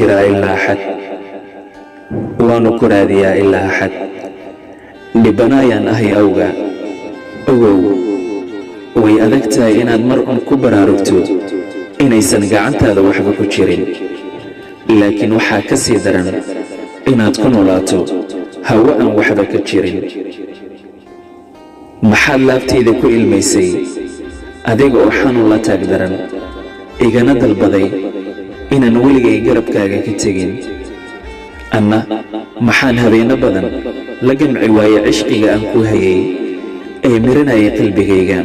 fikiraa ilaa xad, waanu ku raadiyaa ilaa xad. dhibanaayaan ahay awga, ogow way adag tahay inaad mar un ku baraarugto inaysan gacantaada waxba ku jirin, laakiin waxaa ka sii daran inaad ku noolaato hawo aan waxba ka jirin. maxaad laabtayda ku ilmaysay adiga oo xanuun la taag daran, igana dalbaday inaan weligay garabkaaga ka tegin. anna maxaan habeenno badan la gamci waaye cishqiga aan ku hayay ee miranayay qalbigayga.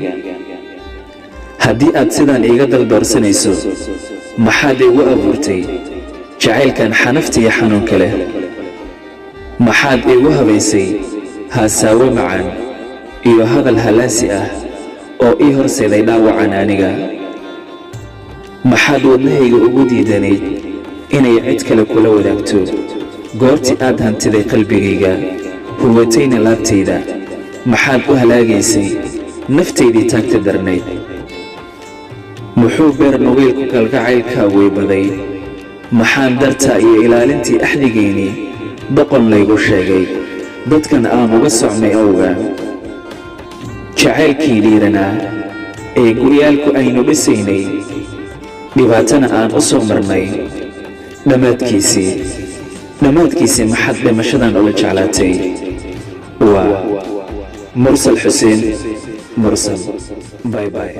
haddii aad sidaan iiga daldoorsanayso, maxaad igu abuurtay jacaylkan xanafta iyo xanuunka leh? maxaad iigu habaysay haasaawo macaan iyo hadal halaasi ah oo ii horseeday dhaawacan aniga? maxaad wadnahayga ugu diidanayd inay cid kale kula wadaagto goortii aad hantiday qalbigayga, huwatayna laabtayda? maxaad u halaagaysay naftaydii taagta darnayd? muxuu beer nugeylku kalgacaylkaa weybaday? maxaan dartaa iyo ilaalintii axdigaynii doqon laygu sheegay, dadkan aan uga socmay awga? jacaylkii dhiiranaa ee guryaalku aynu dhisaynay, dhibaatana aan u soo marnay, dhammaadkiisii maxaad dhimashadan uga jeclaatay? waa mursal xuseen mursal. باي باي.